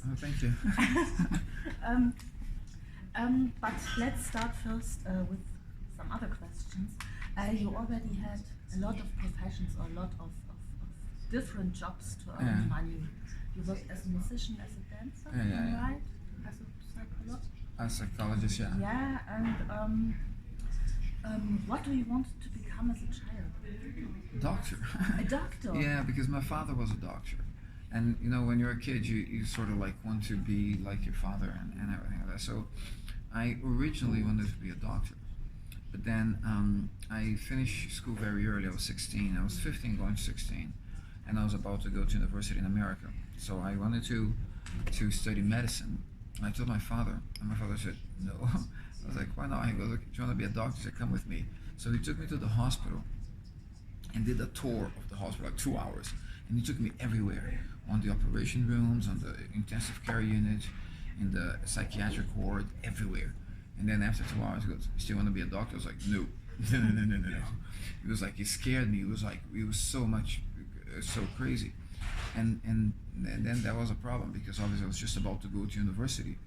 Oh, thank you. But let's start first with some other questions. You already had a lot of professions or a lot of different jobs to earn money. You worked as a musician, as a dancer, right? As a psychologist? As a psychologist, yeah. Yeah, and what do you want to become as a child? Doctor. A doctor? Yeah, because my father was a doctor. And you know, when you're a kid, you sort of like want to be like your father and everything like that. So I originally wanted to be a doctor. But then I finished school very early. I was 16. I was 15 going to 16. And I was about to go to university in America. So I wanted to study medicine. I told my father, and my father said, no. I was like, why not? He goes, look, do you want to be a doctor? He said, come with me. So he took me to the hospital and did a tour of the hospital, like 2 hours. And he took me everywhere, on the operation rooms, on the intensive care unit, in the psychiatric ward, everywhere. And then after 2 hours, he goes, you still want to be a doctor? I was like, no. No. It was like, it scared me. It was like, it was so much, so crazy. And then that was a problem, because obviously I was just about to go to university.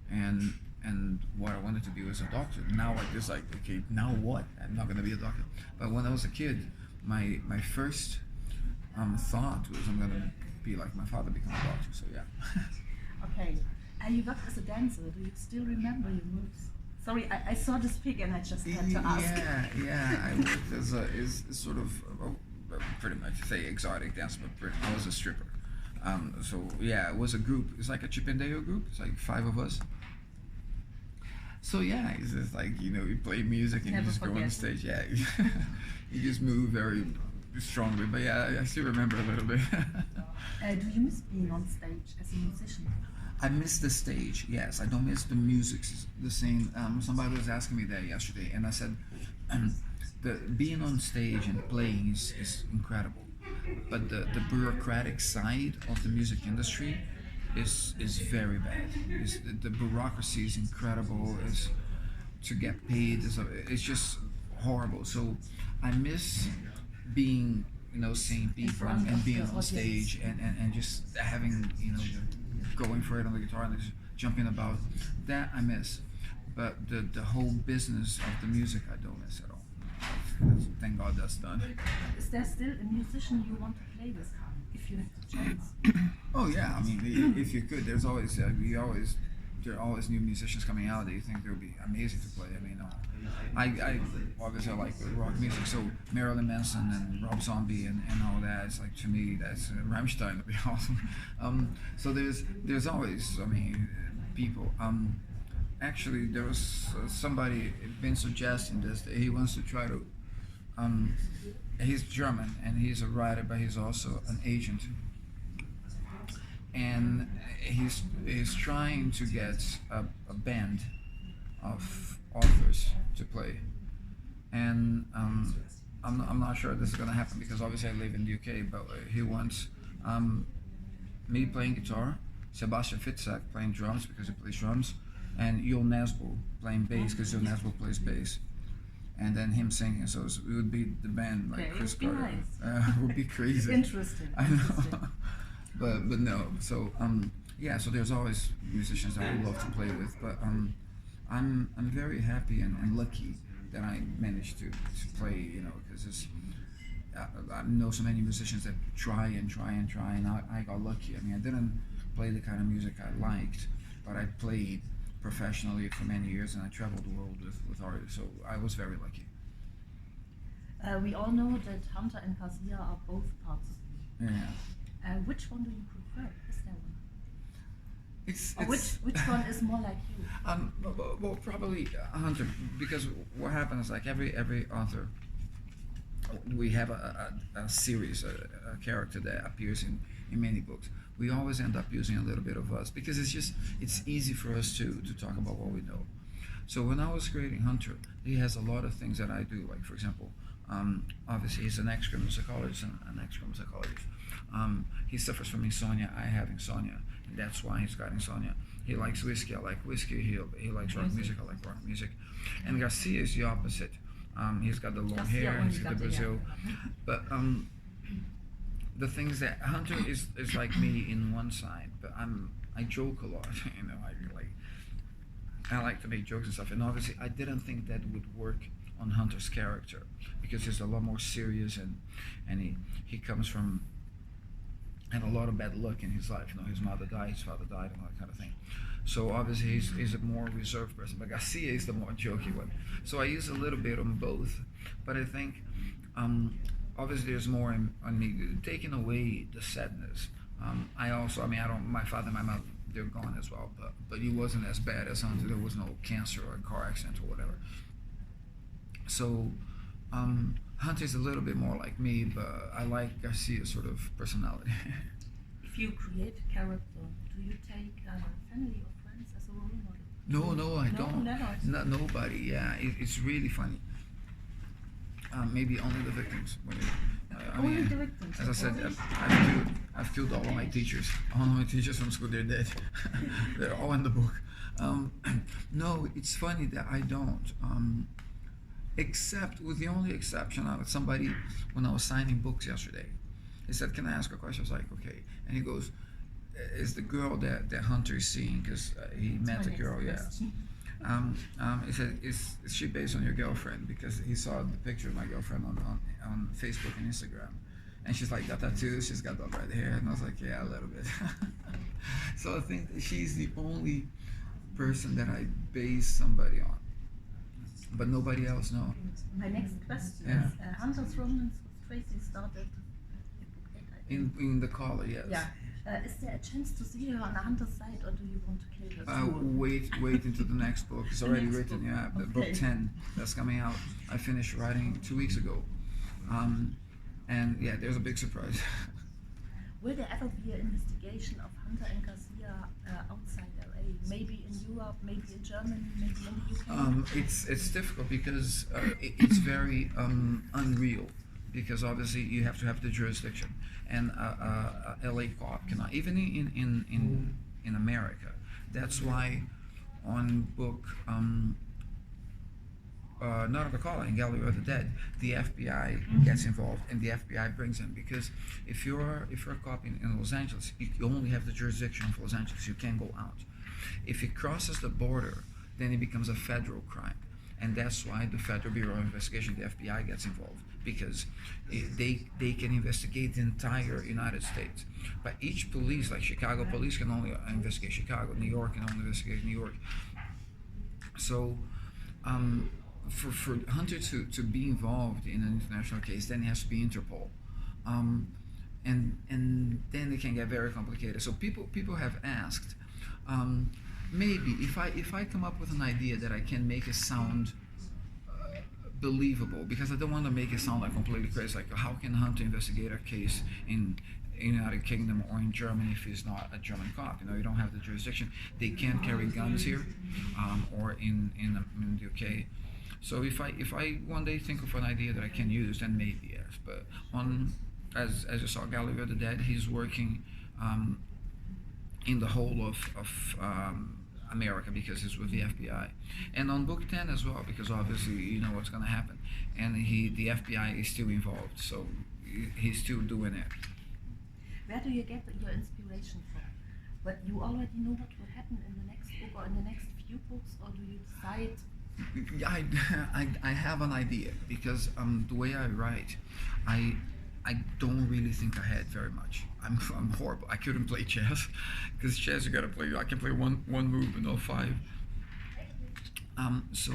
And what I wanted to be was a doctor. Now I just like, okay, now what? I'm not going to be a doctor. But when I was a kid, my first thought was, I'm going to be like my father, become a doctor. So yeah. Okay. You worked as a dancer. Do you still remember your moves? Sorry, I saw this pic and I just had to ask. Yeah. I worked as sort of, pretty much say exotic dancer, but I was a stripper. So yeah, it was a group. It's like a Chippendale group. It's like 5 of us. So yeah, it's just like, you know, you play music and you just go on stage. Yeah, you just move very strongly. But yeah, I still remember a little bit. Do you miss being on stage as a musician? I miss the stage, yes. I don't miss the music the same. Somebody was asking me that yesterday, and I said, being on stage and playing is incredible. But the bureaucratic side of the music industry is very bad. The bureaucracy is incredible. To get paid, it's just horrible. So I miss being, you know, seeing people and being on stage and just having, you know, going for it on the guitar and just jumping about. That I miss. But the whole business of the music I don't miss at all. Thank God that's done. Is there still a musician you want to play with, if you have the chance? Oh yeah, I mean, if you could, there are always new musicians coming out that you think they would be amazing to play. I mean, I obviously like rock music, so Marilyn Manson and Rob Zombie and all that. It's like, to me, that's Rammstein would be awesome. So there's always, I mean, people. Actually, there was somebody been suggesting this, that he wants to try to. He's German and he's a writer, but he's also an agent. And he's trying to get a band of authors to play. And I'm not sure this is going to happen, because obviously I live in the UK, but he wants me playing guitar, Sebastian Fitzek playing drums because he plays drums, and Yul Nesbo playing bass because Yul Nesbo plays bass. And then him singing, so it would be the band like Chris Carter. Nice. It would be crazy. Interesting. I know. But no. So yeah. So there's always musicians that I would love to play with, but I'm very happy and lucky that I managed to play. You know, because I know so many musicians that try, and I got lucky. I mean, I didn't play the kind of music I liked, but I played professionally for many years, and I traveled the world with artists, so I was very lucky. We all know that Hunter and Garcia are both parts of you. Yeah. Which one do you prefer? Is there one? It's which one is more like you? Well, probably Hunter, because what happens is, like, every author, we have a series, a character that appears in many books. We always end up using a little bit of us, because it's easy for us to talk about what we know. So when I was creating Hunter, he has a lot of things that I do. Like, for example, obviously he's an ex-criminal psychologist and an ex-criminal psychologist. He suffers from insomnia. I have insomnia, and that's why he's got insomnia. He likes whiskey. I like whiskey. He likes rock music. I like rock music. And Garcia is the opposite. He's got the long hair. He's got the Brazil. But the things that Hunter is like me in one side, but I'm I joke a lot. I like to make jokes and stuff. And obviously, I didn't think that would work on Hunter's character because he's a lot more serious and he comes from had a lot of bad luck in his life. His mother died, his father died, and all that kind of thing. So obviously he's a more reserved person. But Garcia is the more jokey one. So I use a little bit on both, but I think obviously there's more on me taking away the sadness. I don't. My father and my mother, they're gone as well, but it wasn't as bad as Hunter. There was no cancer or a car accident or whatever. So Hunter's a little bit more like me, but I like Garcia's sort of personality. If you create a character, do you take family or friends as a role model? No, I don't. Never. Nobody. Yeah, it's really funny. Maybe only the victims. Only the victims. As I said, I've killed all of my teachers. All of my teachers from school, they're dead. They're all in the book. No, it's funny that I don't. Except with the only exception of somebody when I was signing books yesterday. He said, "Can I ask a question?" I was like, "Okay." And he goes, "Is the girl that Hunter is seeing?" Because he met a girl, yeah. He said, "Is she based on your girlfriend?" Because he saw the picture of my girlfriend on Facebook and Instagram, and she's like got tattoos, she's got that red hair, and I was like, "Yeah, a little bit." So I think that she's the only person that I base somebody on, but nobody else. No. My next question is Hunter's romance with Tracy started in the collar, yes. Yeah. Is there a chance to see her on the Hunter's side, or do you want to kill her? Wait into the next book. It's already written. Book. Yeah, the Okay. book 10 that's coming out. I finished writing 2 weeks ago, and yeah, there's a big surprise. Will there ever be an investigation of Hunter and Garcia outside LA? Maybe in Europe, maybe in Germany, maybe in the UK? It's difficult because it's very unreal. Because obviously you have to have the jurisdiction, and a LA cop cannot, even in America. That's why on book Not of the Caller in Gallery of the Dead, the FBI gets involved and the FBI brings in, because if you're a cop in Los Angeles, you only have the jurisdiction of Los Angeles. You can't go out. If it crosses the border, then it becomes a federal crime. And that's why the Federal Bureau of Investigation, the FBI, gets involved, because they can investigate the entire United States. But each police, like Chicago police, can only investigate Chicago. New York can only investigate New York. So for Hunter to be involved in an international case, then it has to be Interpol. And then it can get very complicated. So people have asked, maybe if I come up with an idea that I can make it sound believable, because I don't want to make it sound like completely crazy. Like, how can Hunter investigate a case in United Kingdom or in Germany if he's not a German cop? You don't have the jurisdiction. They can't carry guns here, or in the UK. So if I one day think of an idea that I can use, then maybe yes. But as you saw, Gallery of the Dead, he's working in the whole of America, because it's with the FBI, and on book 10 as well, because obviously you know what's going to happen, and the FBI is still involved, so he's still doing it. Where do you get your inspiration from? But you already know what will happen in the next book or in the next few books, or do you decide? I have an idea, because the way I write, I don't really think ahead very much. I'm horrible. I couldn't play chess, because chess you gotta play. I can play one move and not 5. So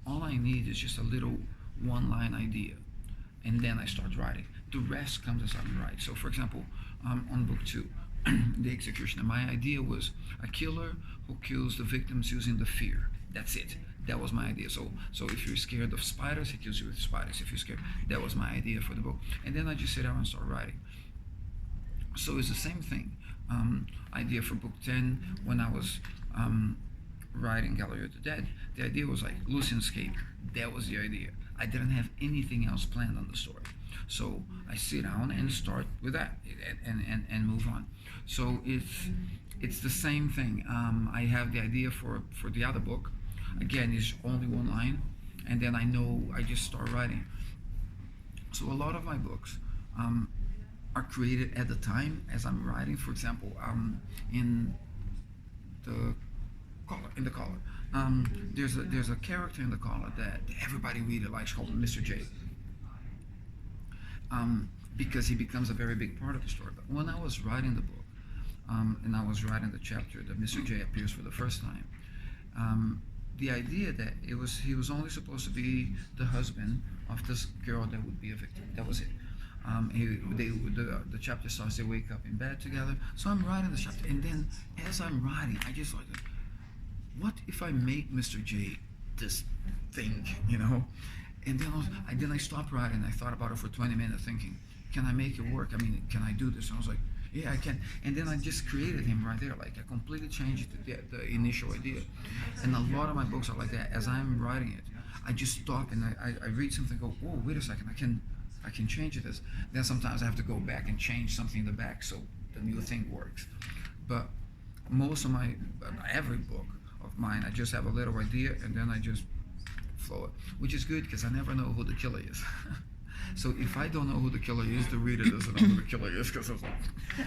all I need is just a little one-line idea, and then I start writing. The rest comes as I write. So for example, on book 2, The Executioner, my idea was a killer who kills the victims using the fear. That's it. That was my idea. So if you're scared of spiders, he kills you with spiders. If you're scared, that was my idea for the book. And then I just sit down and start writing. So it's the same thing. Idea for book 10, when I was writing Gallery of the Dead, the idea was like Lucian's Cape. That was the idea. I didn't have anything else planned on the story. So I sit down and start with that and move on. So it's the same thing. I have the idea for the other book. Again, it's only one line, and then I just start writing. So a lot of my books are created at the time as I'm writing. For example, in the collar, in the collar. There's a character in the collar that everybody really likes called Mr. J. Because he becomes a very big part of the story. But when I was writing the book, and I was writing the chapter that Mr. J appears for the first time, the idea that he was only supposed to be the husband of this girl that would be a victim. That was it. The chapter starts, they wake up in bed together. So I'm writing the chapter, and then as I'm writing, I just like, what if I make Mr. J this thing, you know? And then I stopped writing. I thought about it for 20 minutes, thinking, can I make it work? I mean, can I do this? And I was like, yeah, I can. And then I just created him right there. Like, I completely changed the initial idea. And a lot of my books are like that. As I'm writing it, I just stop and I read something, go, whoa, wait a second, I can change it. Then sometimes I have to go back and change something in the back so the new thing works. But most of every book of mine, I just have a little idea and then I just flow it, which is good because I never know who the killer is. So if I don't know who the killer is, the reader doesn't know who the killer is. Cause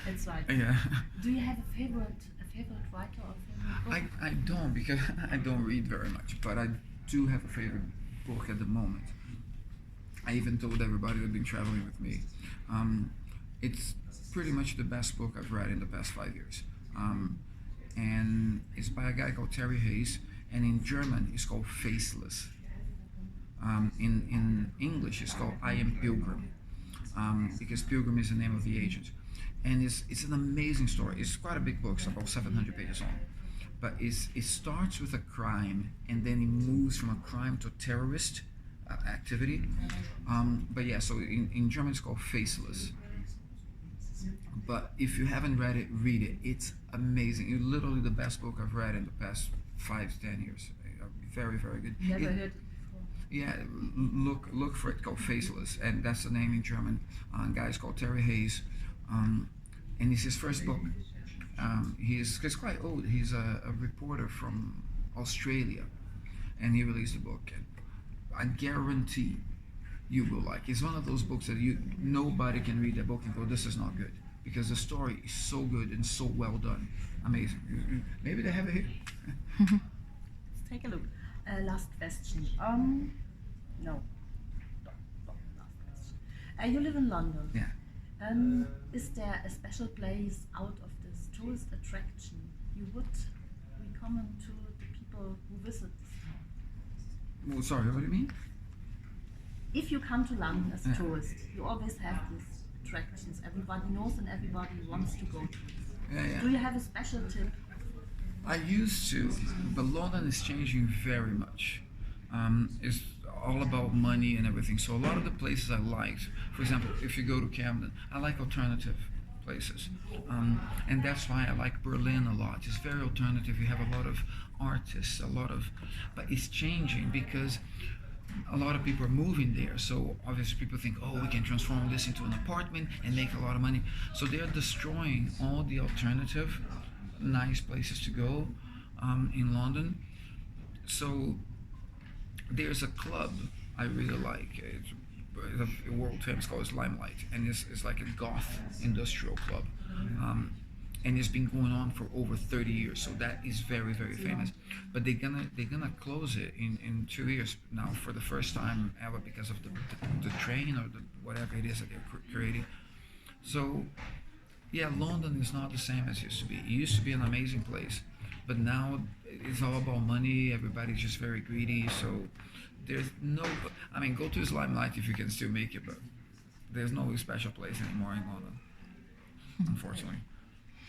it's right. Yeah. Do you have a favorite writer or favorite book? I don't, because I don't read very much, but I do have a favorite book at the moment. I even told everybody who'd been traveling with me. It's pretty much the best book I've read in the past 5 years. And it's by a guy called Terry Hayes, and in German it's called Faceless. In English it's called I Am Pilgrim, because Pilgrim is the name of the agent. And it's an amazing story. It's quite a big book, it's about 700 pages long. But it starts with a crime, and then it moves from a crime to a terrorist activity. But yeah, so in German it's called Faceless. But if you haven't read it, read it. It's amazing. It's literally the best book I've read in the past 5 to 10 years. Very, very good. Never heard it before. Yeah, look for it, called Faceless, and that's the name in German. Guy's called Terry Hayes, and it's his first book. He's quite old. He's a reporter from Australia, and he released a book. And I guarantee you will like. It's one of those books that nobody can read that book and go, this is not good, because the story is so good and so well done. Amazing. Maybe they have it here. Let's take a look. Last question. No. Last question. You live in London. Yeah. Is there a special place out of this tourist attraction you would recommend to the people who visit this town? Well, sorry, what do you mean? If you come to London as a tourist, you always have these attractions. Everybody knows and everybody wants to go to. Yeah. Do you have a special tip? I used to, but London is changing very much. It's all about money and everything. So a lot of the places I liked, for example, if you go to Camden, I like alternative places. And that's why I like Berlin a lot. It's very alternative. You have a lot of artists, but it's changing because a lot of people are moving there. So obviously people think, oh, we can transform this into an apartment and make a lot of money. So they're destroying all the alternative nice places to go in London. So there's a club I really like. It's a world famous, called Limelight, and it's like a goth industrial club, and it's been going on for over 30 years. So that is very, very famous. But they're gonna close it in 2 years now for the first time ever because of the train or whatever it is that they're creating. So yeah, London is not the same as it used to be. It used to be an amazing place, but now it's all about money. Everybody's just very greedy. So there's go to his Limelight if you can still make it, but there's no special place anymore in London, unfortunately.